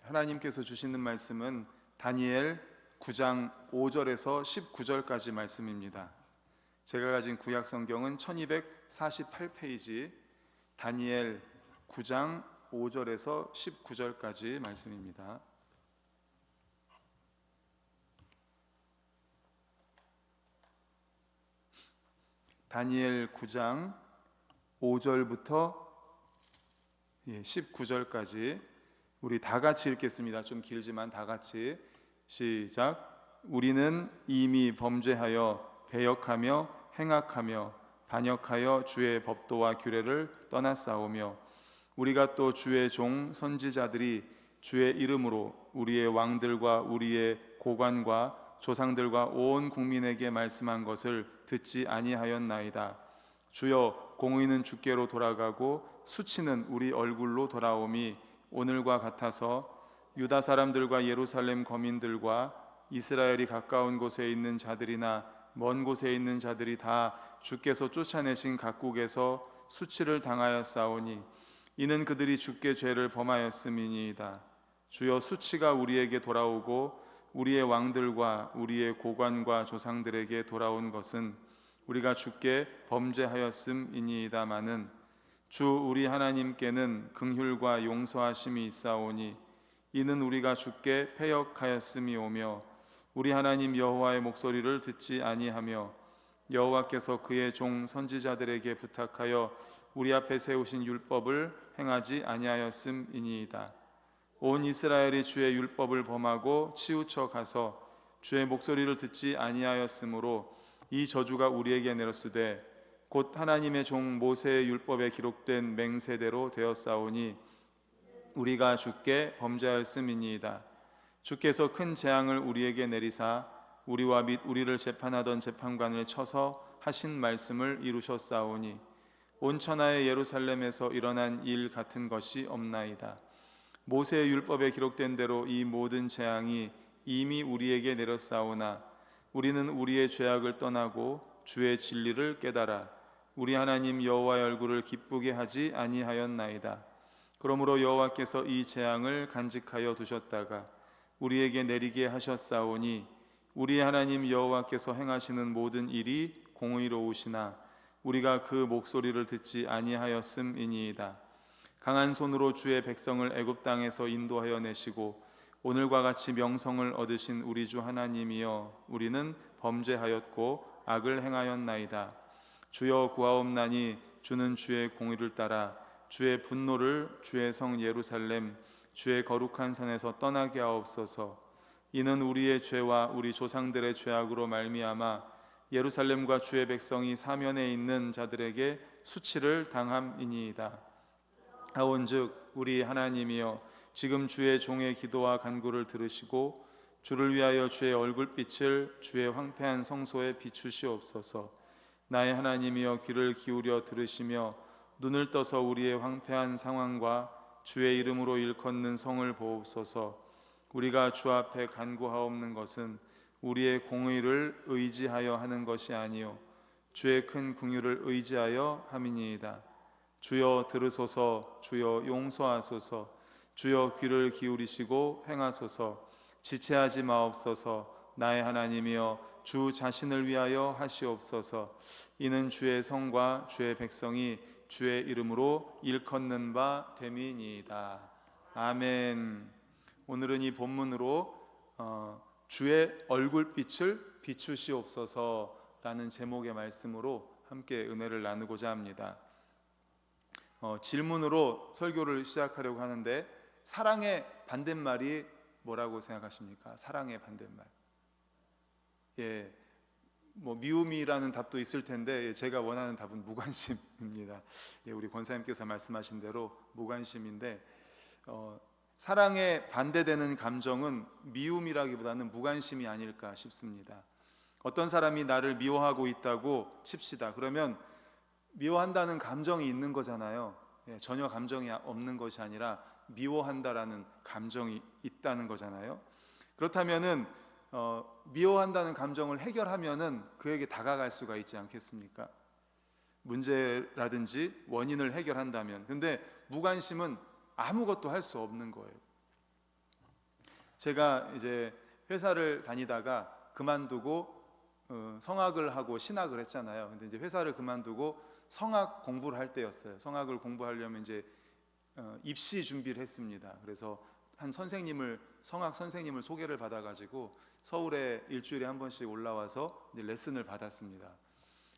하나님께서 주시는 말씀은 다니엘 9장 5절에서 19절까지 말씀입니다. 제가 가진 구약 성경은 1248페이지 다니엘 9장 5절에서 19절까지 말씀입니다. 다니엘 9장 5절부터 19절까지 우리 다 같이 읽겠습니다. 좀 길지만 다 같이 시작. 우리는 이미 범죄하여 배역하며 행악하며 반역하여 주의 법도와 규례를 떠났사오며 우리가 또 주의 종 선지자들이 주의 이름으로 우리의 왕들과 우리의 고관과 조상들과 온 국민에게 말씀한 것을 듣지 아니하였나이다. 주여, 공의는 주께로 돌아가고 수치는 우리 얼굴로 돌아옴이 오늘과 같아서 유다 사람들과 예루살렘 거민들과 이스라엘이 가까운 곳에 있는 자들이나 먼 곳에 있는 자들이 다 주께서 쫓아내신 각국에서 수치를 당하였사오니 이는 그들이 주께 죄를 범하였음이니이다. 주여, 수치가 우리에게 돌아오고 우리의 왕들과 우리의 고관과 조상들에게 돌아온 것은 우리가 주께 범죄하였음이니이다마는 주 우리 하나님께는 긍휼과 용서하심이 있사오니 이는 우리가 주께 패역하였음이오며 우리 하나님 여호와의 목소리를 듣지 아니하며 여호와께서 그의 종 선지자들에게 부탁하여 우리 앞에 세우신 율법을 행하지 아니하였음이니이다. 온 이스라엘이 주의 율법을 범하고 치우쳐 가서 주의 목소리를 듣지 아니하였으므로 이 저주가 우리에게 내렸으되 곧 하나님의 종 모세의 율법에 기록된 맹세대로 되었사오니 우리가 주께 범죄하였음이니이다. 주께서 큰 재앙을 우리에게 내리사 우리와 및 우리를 재판하던 재판관을 쳐서 하신 말씀을 이루셨사오니 온 천하의 예루살렘에서 일어난 일 같은 것이 없나이다. 모세의 율법에 기록된 대로 이 모든 재앙이 이미 우리에게 내렸사오나 우리는 우리의 죄악을 떠나고 주의 진리를 깨달아 우리 하나님 여호와의 얼굴을 기쁘게 하지 아니하였나이다. 그러므로 여호와께서 이 재앙을 간직하여 두셨다가 우리에게 내리게 하셨사오니 우리 하나님 여호와께서 행하시는 모든 일이 공의로우시나 우리가 그 목소리를 듣지 아니하였음이니이다. 강한 손으로 주의 백성을 애굽 땅에서 인도하여 내시고 오늘과 같이 명성을 얻으신 우리 주 하나님이여 우리는 범죄하였고 악을 행하였나이다. 주여, 구하옵나니 주는 주의 공의를 따라 주의 분노를 주의 성 예루살렘 주의 거룩한 산에서 떠나게 하옵소서. 이는 우리의 죄와 우리 조상들의 죄악으로 말미암아 예루살렘과 주의 백성이 사면에 있는 자들에게 수치를 당함이니이다. 하온즉 우리 하나님이여 지금 주의 종의 기도와 간구를 들으시고 주를 위하여 주의 얼굴빛을 주의 황폐한 성소에 비추시옵소서. 나의 하나님이여 귀를 기울여 들으시며 눈을 떠서 우리의 황폐한 상황과 주의 이름으로 일컫는 성을 보옵소서. 우리가 주 앞에 간구하옵는 것은 우리의 공의를 의지하여 하는 것이 아니요 주의 큰 긍휼을 의지하여 함이니이다. 주여 들으소서. 주여 용서하소서. 주여 귀를 기울이시고 행하소서. 지체하지 마옵소서. 나의 하나님이여 주 자신을 위하여 하시옵소서. 이는 주의 성과 주의 백성이 주의 이름으로 일컫는 바 됨이니이다. 아멘. 오늘은 이 본문으로 주의 얼굴빛을 비추시옵소서라는 제목의 말씀으로 함께 은혜를 나누고자 합니다. 질문으로 설교를 시작하려고 하는데 사랑의 반대말이 뭐라고 생각하십니까? 사랑의 반대말. 미움이라는 답도 있을 텐데 제가 원하는 답은 무관심입니다. 우리 권사님께서 말씀하신 대로 무관심인데 사랑에 반대되는 감정은 미움이라기보다는 무관심이 아닐까 싶습니다. 어떤 사람이 나를 미워하고 있다고 칩시다. 그러면 미워한다는 감정이 있는 거잖아요. 전혀 감정이 없는 것이 아니라 미워한다라는 감정이 있다는 거잖아요. 그렇다면은 미워한다는 감정을 해결하면은 그에게 다가갈 수가 있지 않겠습니까? 문제라든지 원인을 해결한다면. 근데 무관심은 아무것도 할 수 없는 거예요. 제가 이제 회사를 다니다가 그만두고 성악을 하고 신학을 했잖아요. 근데 이제 회사를 그만두고 성악 공부를 할 때였어요. 성악을 공부하려면 이제 입시 준비를 했습니다. 그래서 한 선생님을, 성악 선생님을 소개를 받아가지고 서울에 일주일에 한 번씩 올라와서 이제 레슨을 받았습니다.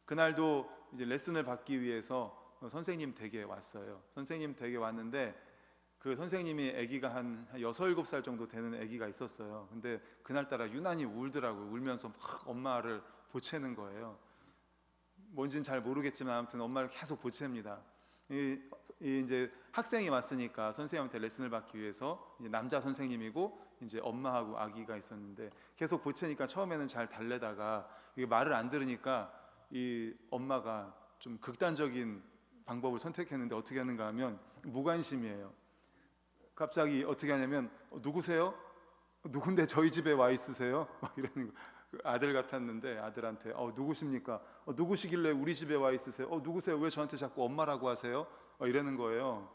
그날도 이제 레슨을 받기 위해서 선생님 댁에 왔어요. 선생님 댁에 왔는데 그 선생님이 아기가 한 6, 7살 정도 되는 아기가 있었어요. 근데 그날따라 유난히 울더라고요. 울면서 막 엄마를 보채는 거예요. 뭔지는 잘 모르겠지만 아무튼 엄마를 계속 보챕니다. 이제 학생이 왔으니까 선생님한테 레슨을 받기 위해서 이제 남자 선생님이고 이제 엄마하고 아기가 있었는데 계속 보채니까 처음에는 잘 달래다가 이게 말을 안 들으니까 이 엄마가 좀 극단적인 방법을 선택했는데 어떻게 하는가 하면 무관심이에요. 갑자기 어떻게 하냐면 누구세요? 누군데 저희 집에 와 있으세요? 막 이러는 거. 그 아들 같았는데 아들한테 누구십니까? 누구시길래 우리 집에 와 있으세요? 누구세요? 왜 저한테 자꾸 엄마라고 하세요? 이러는 거예요.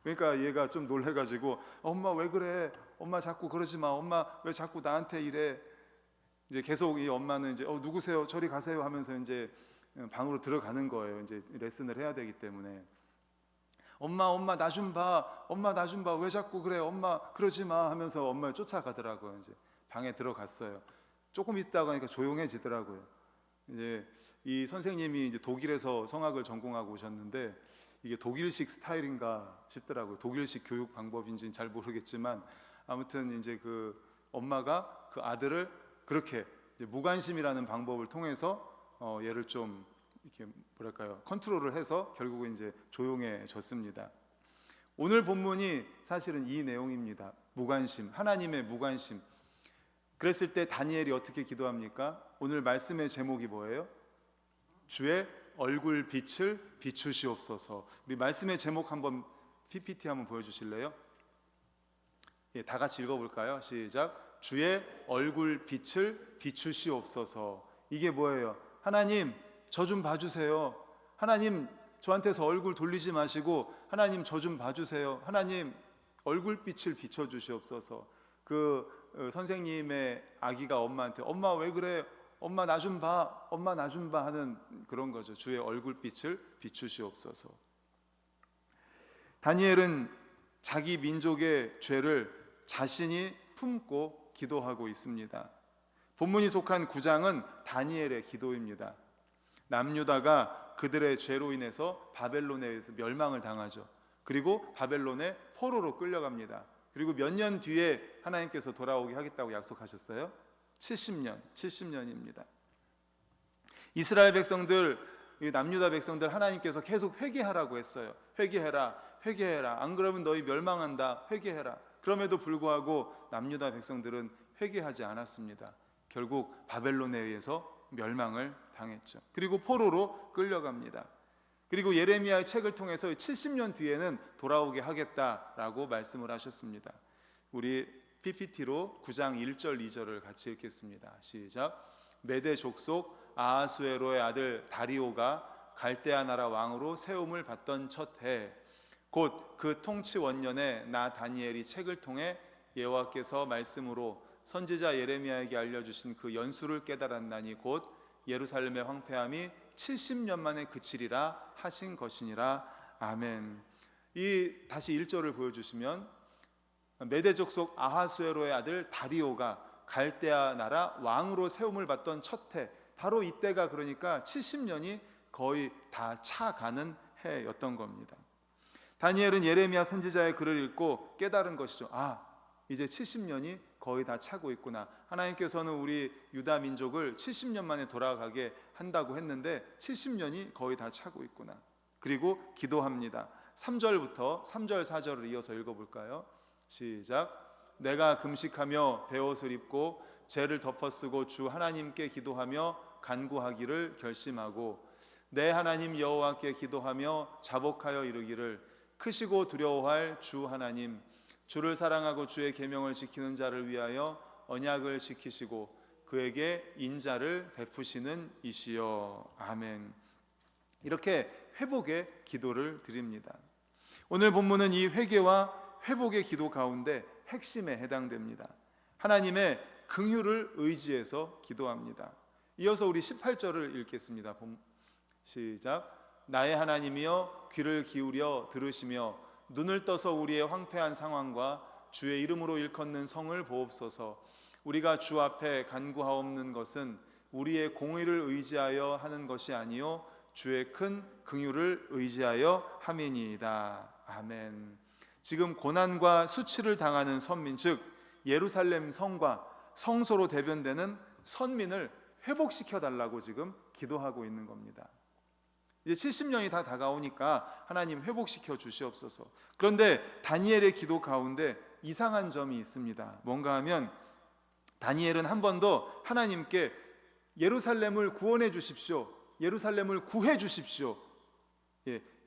그러니까 얘가 좀 놀래가지고 엄마 왜 그래? 엄마 자꾸 그러지 마. 엄마 왜 자꾸 나한테 이래? 이제 계속 이 엄마는 이제 누구세요? 저리 가세요 하면서 이제 방으로 들어가는 거예요. 이제 레슨을 해야 되기 때문에. 엄마 나 좀 봐. 엄마 나 좀 봐. 왜 자꾸 그래? 엄마 그러지 마 하면서 엄마를 쫓아가더라고요. 이제 방에 들어갔어요. 조금 있다가 하니까 조용해지더라고요. 이제 이 선생님이 이제 독일에서 성악을 전공하고 오셨는데 이게 독일식 스타일인가 싶더라고요. 독일식 교육 방법인지는 잘 모르겠지만 아무튼 이제 그 엄마가 그 아들을 그렇게 이제 무관심이라는 방법을 통해서 얘를 좀 이렇게 뭐랄까요, 컨트롤을 해서 결국은 이제 조용해졌습니다. 오늘 본문이 사실은 이 내용입니다. 무관심, 하나님의 무관심. 그랬을 때 다니엘이 어떻게 기도합니까? 오늘 말씀의 제목이 뭐예요? 주의 얼굴 빛을 비추시옵소서. 우리 말씀의 제목 한번 PPT 한번 보여주실래요? 예, 다 같이 읽어볼까요? 시작. 주의 얼굴 빛을 비추시옵소서. 이게 뭐예요? 하나님 저 좀 봐주세요. 하나님 저한테서 얼굴 돌리지 마시고 하나님 저 좀 봐주세요. 하나님 얼굴빛을 비춰주시옵소서. 선생님의 아기가 엄마한테 엄마 왜 그래? 엄마 나 좀 봐. 엄마 나 좀 봐 하는 그런 거죠. 주의 얼굴빛을 비추시옵소서. 다니엘은 자기 민족의 죄를 자신이 품고 기도하고 있습니다. 본문이 속한 9장은 다니엘의 기도입니다. 남유다가 그들의 죄로 인해서 바벨론에 의해서 멸망을 당하죠. 그리고 바벨론의 포로로 끌려갑니다. 그리고 몇 년 뒤에 하나님께서 돌아오게 하겠다고 약속하셨어요. 70년입니다. 이스라엘 백성들, 남유다 백성들 하나님께서 계속 회개하라고 했어요. 회개해라. 안 그러면 너희 멸망한다. 회개해라. 그럼에도 불구하고 남유다 백성들은 회개하지 않았습니다. 결국 바벨론에 의해서 멸망을 당했죠. 그리고 포로로 끌려갑니다. 그리고 예레미야의 책을 통해서 70년 뒤에는 돌아오게 하겠다라고 말씀을 하셨습니다. 우리 PPT로 9장 1절 2절을 같이 읽겠습니다. 시작. 메대 족속 아하수에로의 아들 다리오가 갈대아 나라 왕으로 세움을 받던 첫 해, 곧 그 통치 원년에 나 다니엘이 책을 통해 여호와께서 말씀으로 선지자 예레미야에게 알려주신 그 연수를 깨달았나니 곧 예루살렘의 황폐함이 70년 만에 그치리라 하신 것이니라. 아멘. 다시 1절을 보여주시면 메대 족속 아하수에로의 아들 다리오가 갈대아 나라 왕으로 세움을 받던 첫 해, 바로 이때가 그러니까 70년이 거의 다 차가는 해였던 겁니다. 다니엘은 예레미야 선지자의 글을 읽고 깨달은 것이죠. 이제 70년이 거의 다 차고 있구나. 하나님께서는 우리 유다 민족을 70년 만에 돌아가게 한다고 했는데 70년이 거의 다 차고 있구나. 그리고 기도합니다. 3절부터 3절 4절을 이어서 읽어볼까요? 시작. 내가 금식하며 베옷을 입고 죄를 덮어쓰고 주 하나님께 기도하며 간구하기를 결심하고 내 하나님 여호와께 기도하며 자복하여 이르기를 크시고 두려워할 주 하나님, 주를 사랑하고 주의 계명을 지키는 자를 위하여 언약을 지키시고 그에게 인자를 베푸시는 이시여. 아멘. 이렇게 회복의 기도를 드립니다. 오늘 본문은 이 회개와 회복의 기도 가운데 핵심에 해당됩니다. 하나님의 긍휼을 의지해서 기도합니다. 이어서 우리 18절을 읽겠습니다. 시작. 나의 하나님이여 귀를 기울여 들으시며 눈을 떠서 우리의 황폐한 상황과 주의 이름으로 일컫는 성을 보옵소서. 우리가 주 앞에 간구하옵는 것은 우리의 공의를 의지하여 하는 것이 아니요 주의 큰 긍휼을 의지하여 함이니이다. 아멘. 지금 고난과 수치를 당하는 선민, 즉 예루살렘 성과 성소로 대변되는 선민을 회복시켜 달라고 지금 기도하고 있는 겁니다. 이제 70년이 다 다가오니까 하나님 회복시켜 주시옵소서. 그런데 다니엘의 기도 가운데 이상한 점이 있습니다. 뭔가 하면 다니엘은 한 번도 하나님께 예루살렘을 구원해 주십시오, 예루살렘을 구해 주십시오,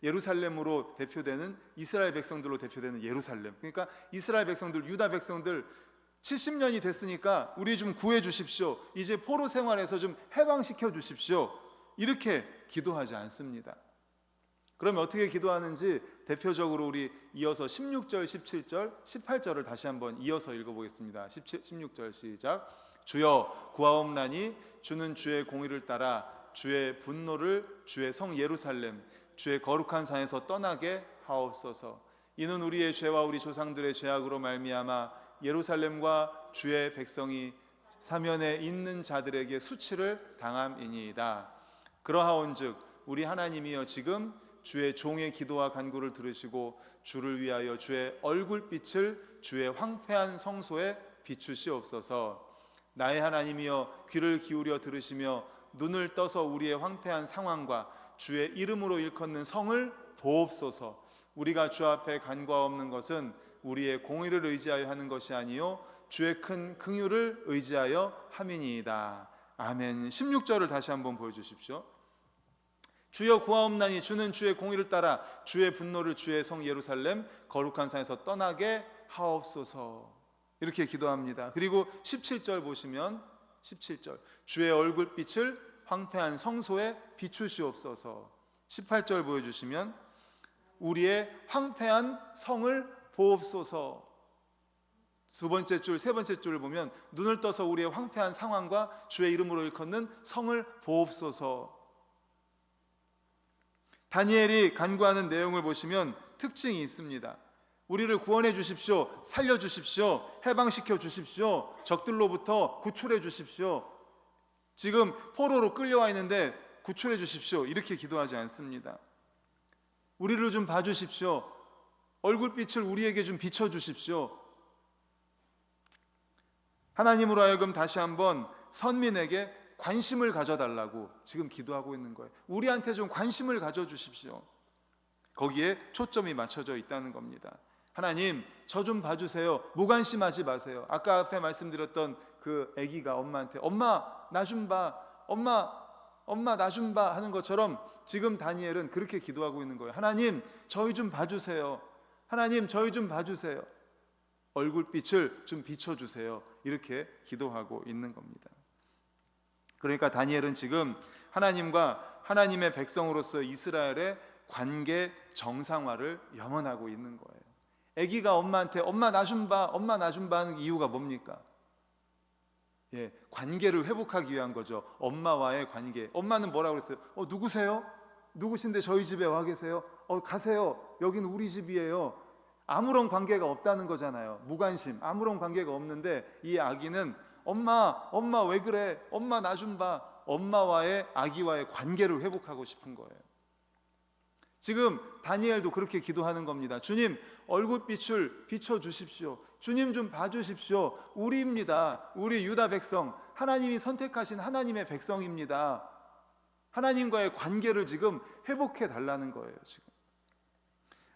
예루살렘으로 대표되는 이스라엘 백성들로 대표되는 예루살렘, 그러니까 이스라엘 백성들, 유다 백성들 70년이 됐으니까 우리 좀 구해 주십시오, 이제 포로 생활에서 좀 해방시켜 주십시오, 이렇게 기도하지 않습니다. 그러면 어떻게 기도하는지 대표적으로 우리 이어서 16절, 17절, 18절을 다시 한번 이어서 읽어보겠습니다. 16절 시작. 주여 구하옵나니 주는 주의 공의를 따라 주의 분노를 주의 성 예루살렘 주의 거룩한 산에서 떠나게 하옵소서. 이는 우리의 죄와 우리 조상들의 죄악으로 말미암아 예루살렘과 주의 백성이 사면에 있는 자들에게 수치를 당함이니이다. 그러하온즉 우리 하나님이여 지금 주의 종의 기도와 간구를 들으시고 주를 위하여 주의 얼굴빛을 주의 황폐한 성소에 비추시옵소서. 나의 하나님이여 귀를 기울여 들으시며 눈을 떠서 우리의 황폐한 상황과 주의 이름으로 일컫는 성을 보옵소서. 우리가 주 앞에 간구하옵는 것은 우리의 공의를 의지하여 하는 것이 아니요 주의 큰 긍휼을 의지하여 함이니이다. 아멘. 16절을 다시 한번 보여주십시오. 주여 구하옵나니 주는 주의 공의를 따라 주의 분노를 주의 성 예루살렘 거룩한 산에서 떠나게 하옵소서. 이렇게 기도합니다. 그리고 17절 보시면 17절 주의 얼굴빛을 황폐한 성소에 비추시옵소서. 18절 보여주시면 우리의 황폐한 성을 보옵소서. 두 번째 줄, 세 번째 줄을 보면 눈을 떠서 우리의 황폐한 상황과 주의 이름으로 일컫는 성을 보옵소서. 다니엘이 간구하는 내용을 보시면 특징이 있습니다. 우리를 구원해 주십시오, 살려 주십시오, 해방시켜 주십시오, 적들로부터 구출해 주십시오, 지금 포로로 끌려와 있는데 구출해 주십시오, 이렇게 기도하지 않습니다. 우리를 좀 봐주십시오, 얼굴빛을 우리에게 좀 비춰주십시오. 하나님으로 하여금 다시 한번 선민에게 관심을 가져달라고 지금 기도하고 있는 거예요. 우리한테 좀 관심을 가져주십시오. 거기에 초점이 맞춰져 있다는 겁니다. 하나님, 저 좀 봐주세요. 무관심하지 마세요. 아까 앞에 말씀드렸던 그 아기가 엄마한테 엄마 나 좀 봐, 엄마 나 좀 봐 하는 것처럼 지금 다니엘은 그렇게 기도하고 있는 거예요. 하나님, 저희 좀 봐주세요. 하나님, 저희 좀 봐주세요. 얼굴빛을 좀 비춰주세요. 이렇게 기도하고 있는 겁니다. 그러니까 다니엘은 지금 하나님과 하나님의 백성으로서 이스라엘의 관계 정상화를 염원하고 있는 거예요. 아기가 엄마한테 엄마 나 좀 봐, 엄마 나 좀 봐 하는 이유가 뭡니까? 관계를 회복하기 위한 거죠. 엄마와의 관계. 엄마는 뭐라고 그랬어요? 누구세요? 누구신데 저희 집에 와 계세요? 가세요. 여기는 우리 집이에요. 아무런 관계가 없다는 거잖아요. 무관심, 아무런 관계가 없는데 이 아기는 엄마 왜 그래? 엄마 나 좀 봐. 엄마와의 아기와의 관계를 회복하고 싶은 거예요. 지금 다니엘도 그렇게 기도하는 겁니다. 주님, 얼굴빛을 비춰주십시오. 주님 좀 봐주십시오. 우리입니다. 우리 유다 백성, 하나님이 선택하신 하나님의 백성입니다. 하나님과의 관계를 지금 회복해 달라는 거예요. 지금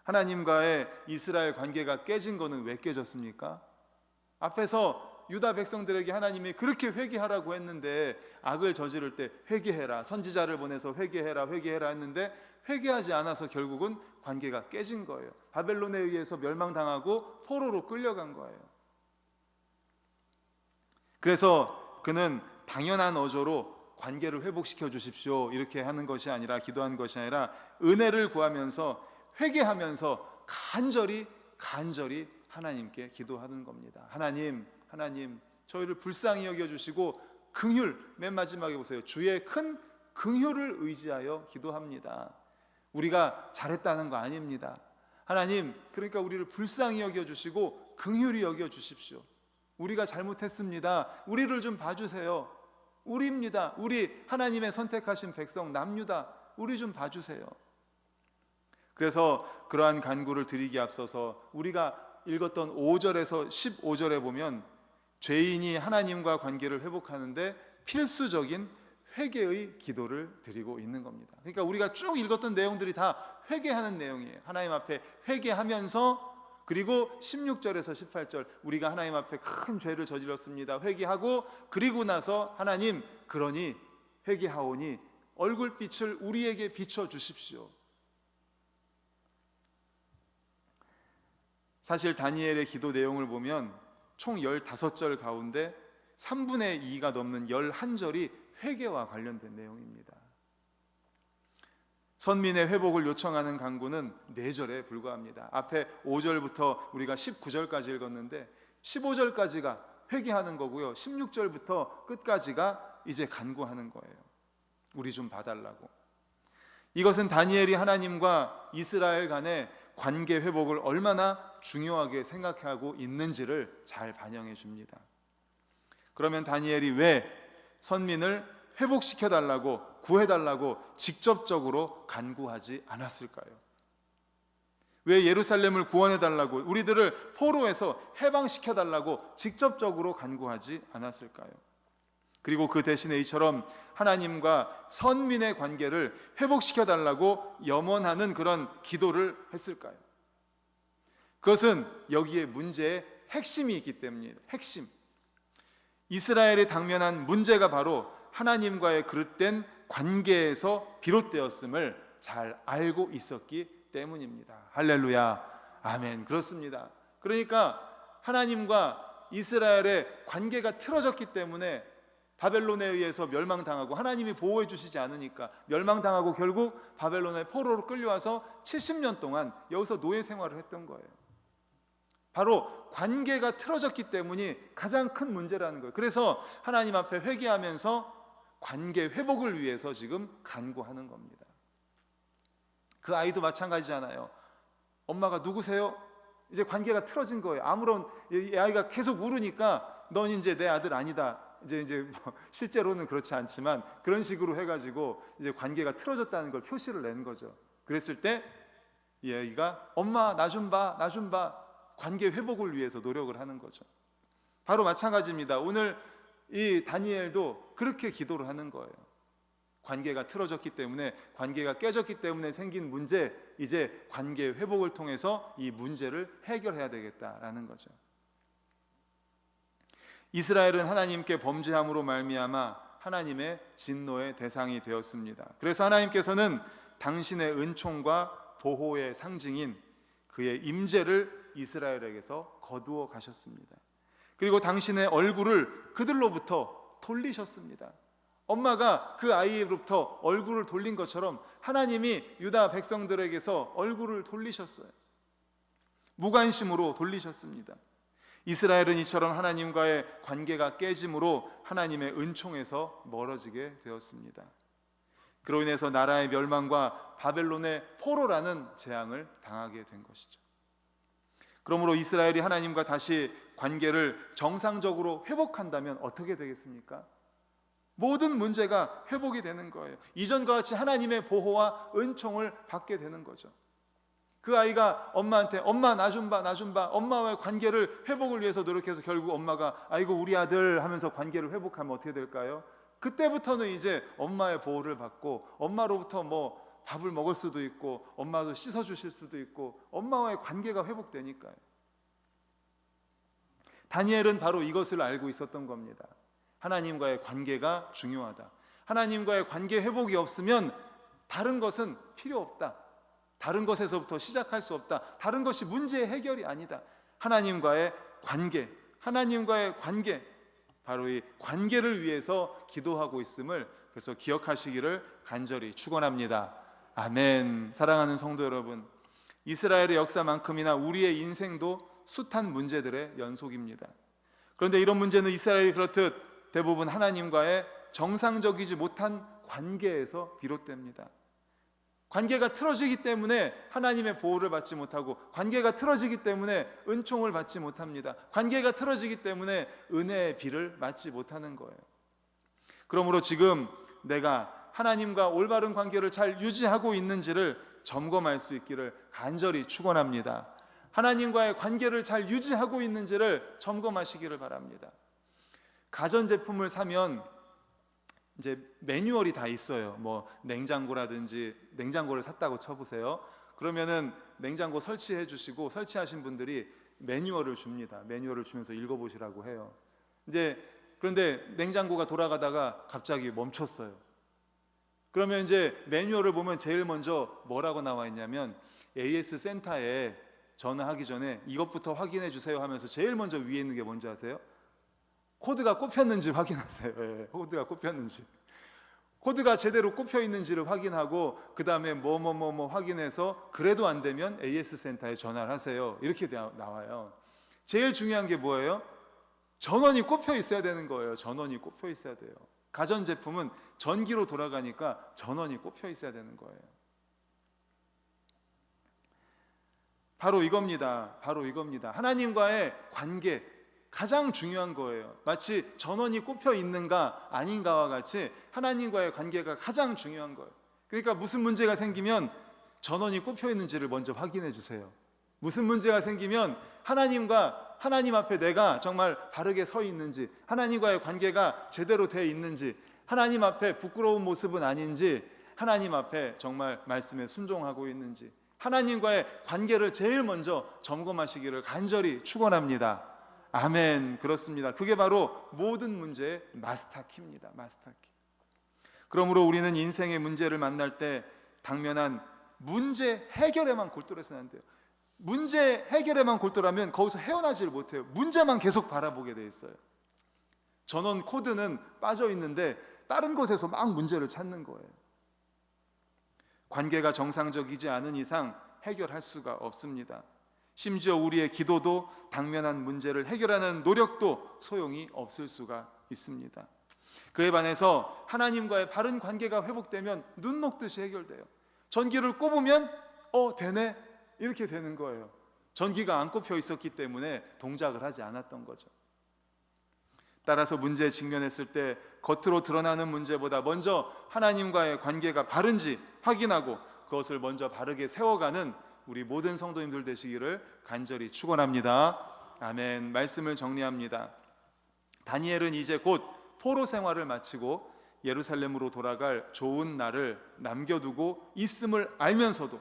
하나님과의 이스라엘 관계가 깨진 거는 왜 깨졌습니까? 앞에서 유다 백성들에게 하나님이 그렇게 회개하라고 했는데 악을 저지를 때 회개해라, 선지자를 보내서 회개해라 했는데 회개하지 않아서 결국은 관계가 깨진 거예요. 바벨론에 의해서 멸망당하고 포로로 끌려간 거예요. 그래서 그는 당연한 어조로 관계를 회복시켜 주십시오 이렇게 하는 것이 아니라, 기도한 것이 아니라 은혜를 구하면서 회개하면서 간절히 하나님께 기도하는 겁니다. 하나님 저희를 불쌍히 여겨주시고 긍휼, 맨 마지막에 보세요. 주의 큰 긍휼을 의지하여 기도합니다. 우리가 잘했다는 거 아닙니다. 하나님, 그러니까 우리를 불쌍히 여겨주시고 긍휼히 여겨주십시오. 우리가 잘못했습니다. 우리를 좀 봐주세요. 우리입니다. 우리 하나님의 선택하신 백성 남유다. 우리 좀 봐주세요. 그래서 그러한 간구를 드리기에 앞서서 우리가 읽었던 5절에서 15절에 보면 죄인이 하나님과 관계를 회복하는데 필수적인 회개의 기도를 드리고 있는 겁니다. 그러니까 우리가 쭉 읽었던 내용들이 다 회개하는 내용이에요. 하나님 앞에 회개하면서, 그리고 16절에서 18절 우리가 하나님 앞에 큰 죄를 저질렀습니다. 회개하고, 그리고 나서 하나님, 그러니 회개하오니 얼굴빛을 우리에게 비춰주십시오. 사실 다니엘의 기도 내용을 보면 총 15절 가운데 3분의 2가 넘는 11절이 회개와 관련된 내용입니다. 선민의 회복을 요청하는 간구는 4절에 불과합니다. 앞에 5절부터 우리가 19절까지 읽었는데 15절까지가 회개하는 거고요, 16절부터 끝까지가 이제 간구하는 거예요. 우리 좀 봐달라고. 이것은 다니엘이 하나님과 이스라엘 간의 관계 회복을 얼마나 중요하게 생각하고 있는지를 잘 반영해 줍니다. 그러면 다니엘이 왜 선민을 회복시켜달라고, 구해달라고 직접적으로 간구하지 않았을까요? 왜 예루살렘을 구원해달라고, 우리들을 포로에서 해방시켜달라고 직접적으로 간구하지 않았을까요? 그리고 그 대신에 이처럼 하나님과 선민의 관계를 회복시켜달라고 염원하는 그런 기도를 했을까요? 그것은 여기에 문제의 핵심이 있기 때문입니다. 핵심. 이스라엘이 당면한 문제가 바로 하나님과의 그릇된 관계에서 비롯되었음을 잘 알고 있었기 때문입니다. 할렐루야, 아멘. 그렇습니다. 그러니까 하나님과 이스라엘의 관계가 틀어졌기 때문에 바벨론에 의해서 멸망당하고, 하나님이 보호해 주시지 않으니까 멸망당하고 결국 바벨론의 포로로 끌려와서 70년 동안 여기서 노예 생활을 했던 거예요. 바로 관계가 틀어졌기 때문이 가장 큰 문제라는 거예요. 그래서 하나님 앞에 회개하면서 관계 회복을 위해서 지금 간구하는 겁니다. 그 아이도 마찬가지잖아요. 엄마가 누구세요? 이제 관계가 틀어진 거예요. 아무런, 이 아이가 계속 울으니까 넌 이제 내 아들 아니다. 이제 뭐 실제로는 그렇지 않지만 그런 식으로 해가지고 이제 관계가 틀어졌다는 걸 표시를 낸 거죠. 그랬을 때 이 아이가 엄마 나 좀 봐, 나 좀 봐. 관계 회복을 위해서 노력을 하는 거죠. 바로 마찬가지입니다. 오늘 이 다니엘도 그렇게 기도를 하는 거예요. 관계가 틀어졌기 때문에, 관계가 깨졌기 때문에 생긴 문제, 이제 관계 회복을 통해서 이 문제를 해결해야 되겠다라는 거죠. 이스라엘은 하나님께 범죄함으로 말미암아 하나님의 진노의 대상이 되었습니다. 그래서 하나님께서는 당신의 은총과 보호의 상징인 그의 임재를 이스라엘에게서 거두어 가셨습니다. 그리고 당신의 얼굴을 그들로부터 돌리셨습니다. 엄마가 그 아이로부터 얼굴을 돌린 것처럼 하나님이 유다 백성들에게서 얼굴을 돌리셨어요. 무관심으로 돌리셨습니다. 이스라엘은 이처럼 하나님과의 관계가 깨짐으로 하나님의 은총에서 멀어지게 되었습니다. 그로 인해서 나라의 멸망과 바벨론의 포로라는 재앙을 당하게 된 것이죠. 그러므로 이스라엘이 하나님과 다시 관계를 정상적으로 회복한다면 어떻게 되겠습니까? 모든 문제가 회복이 되는 거예요. 이전과 같이 하나님의 보호와 은총을 받게 되는 거죠. 그 아이가 엄마한테 엄마 나 좀 봐, 나 좀 봐. 엄마와의 관계를 회복을 위해서 노력해서 결국 엄마가 아이고 우리 아들 하면서 관계를 회복하면 어떻게 될까요? 그때부터는 이제 엄마의 보호를 받고 엄마로부터 뭐 밥을 먹을 수도 있고 엄마도 씻어주실 수도 있고 엄마와의 관계가 회복되니까요. 다니엘은 바로 이것을 알고 있었던 겁니다. 하나님과의 관계가 중요하다. 하나님과의 관계 회복이 없으면 다른 것은 필요 없다. 다른 것에서부터 시작할 수 없다. 다른 것이 문제의 해결이 아니다. 하나님과의 관계, 하나님과의 관계, 바로 이 관계를 위해서 기도하고 있음을 그래서 기억하시기를 간절히 축원합니다. 아멘. 사랑하는 성도 여러분, 이스라엘의 역사만큼이나 우리의 인생도 숱한 문제들의 연속입니다. 그런데 이런 문제는 이스라엘이 그렇듯 대부분 하나님과의 정상적이지 못한 관계에서 비롯됩니다. 관계가 틀어지기 때문에 하나님의 보호를 받지 못하고, 관계가 틀어지기 때문에 은총을 받지 못합니다. 관계가 틀어지기 때문에 은혜의 비를 맞지 못하는 거예요. 그러므로 지금 내가 하나님과 올바른 관계를 잘 유지하고 있는지를 점검할 수 있기를 간절히 축원합니다. 하나님과의 관계를 잘 유지하고 있는지를 점검하시기를 바랍니다. 가전제품을 사면 이제 매뉴얼이 다 있어요. 뭐 냉장고라든지, 냉장고를 샀다고 쳐보세요. 그러면은 냉장고 설치해 주시고, 설치하신 분들이 매뉴얼을 줍니다. 매뉴얼을 주면서 읽어보시라고 해요. 그런데 냉장고가 돌아가다가 갑자기 멈췄어요. 그러면 이제 매뉴얼을 보면 제일 먼저 뭐라고 나와 있냐면, AS 센터에 전화하기 전에 이것부터 확인해 주세요 하면서 제일 먼저 위에 있는 게 뭔지 아세요? 코드가 꼽혔는지 확인하세요. 예, 코드가 꼽혔는지, 코드가 제대로 꼽혀 있는지를 확인하고, 그 다음에 뭐 확인해서 그래도 안 되면 AS 센터에 전화를 하세요. 이렇게 나와요. 제일 중요한 게 뭐예요? 전원이 꼽혀 있어야 되는 거예요. 전원이 꼽혀 있어야 돼요. 가전제품은 전기로 돌아가니까 전원이 꼽혀 있어야 되는 거예요. 바로 이겁니다. 바로 이겁니다. 하나님과의 관계, 가장 중요한 거예요. 마치 전원이 꼽혀 있는가 아닌가와 같이 하나님과의 관계가 가장 중요한 거예요. 그러니까 무슨 문제가 생기면 전원이 꼽혀 있는지를 먼저 확인해 주세요. 무슨 문제가 생기면 하나님 앞에 내가 정말 바르게 서 있는지, 하나님과의 관계가 제대로 되어 있는지, 하나님 앞에 부끄러운 모습은 아닌지, 하나님 앞에 정말 말씀에 순종하고 있는지, 하나님과의 관계를 제일 먼저 점검하시기를 간절히 축원합니다. 아멘. 그렇습니다. 그게 바로 모든 문제의 마스터키입니다. 마스터키. 그러므로 우리는 인생의 문제를 만날 때 당면한 문제 해결에만 골똘해서는 안 돼요. 문제 해결에만 골똘하면 거기서 헤어나지를 못해요. 문제만 계속 바라보게 돼 있어요. 전원 코드는 빠져 있는데 다른 곳에서 막 문제를 찾는 거예요. 관계가 정상적이지 않은 이상 해결할 수가 없습니다. 심지어 우리의 기도도 당면한 문제를 해결하는 노력도 소용이 없을 수가 있습니다. 그에 반해서 하나님과의 바른 관계가 회복되면 눈 녹듯이 해결돼요. 전기를 꼽으면 되네, 이렇게 되는 거예요. 전기가 안 꼽혀 있었기 때문에 동작을 하지 않았던 거죠. 따라서 문제에 직면했을 때 겉으로 드러나는 문제보다 먼저 하나님과의 관계가 바른지 확인하고 그것을 먼저 바르게 세워가는 우리 모든 성도님들 되시기를 간절히 축원합니다. 아멘. 말씀을 정리합니다. 다니엘은 이제 곧 포로 생활을 마치고 예루살렘으로 돌아갈 좋은 날을 남겨두고 있음을 알면서도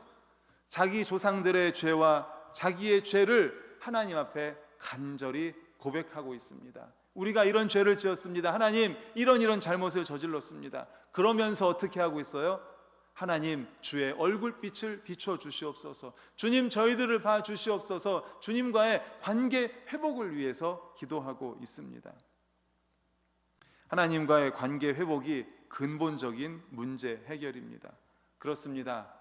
자기 조상들의 죄와 자기의 죄를 하나님 앞에 간절히 고백하고 있습니다. 우리가 이런 죄를 지었습니다. 하나님, 이런 잘못을 저질렀습니다. 그러면서 어떻게 하고 있어요? 하나님, 주의 얼굴빛을 비춰 주시옵소서. 주님, 저희들을 봐 주시옵소서. 주님과의 관계 회복을 위해서 기도하고 있습니다. 하나님과의 관계 회복이 근본적인 문제 해결입니다. 그렇습니다.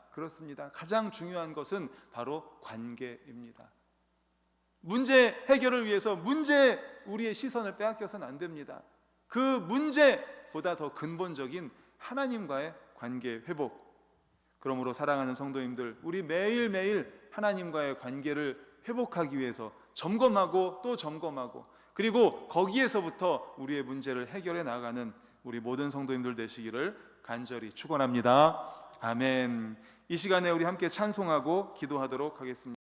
가장 중요한 것은 바로 관계입니다. 문제 해결을 위해서 문제에 우리의 시선을 빼앗겨서는 안 됩니다. 그 문제보다 더 근본적인 하나님과의 관계 회복. 그러므로 사랑하는 성도님들, 우리 매일매일 하나님과의 관계를 회복하기 위해서 점검하고 또 점검하고, 그리고 거기에서부터 우리의 문제를 해결해 나가는 우리 모든 성도님들 되시기를 간절히 축원합니다. 아멘. 이 시간에 우리 함께 찬송하고 기도하도록 하겠습니다.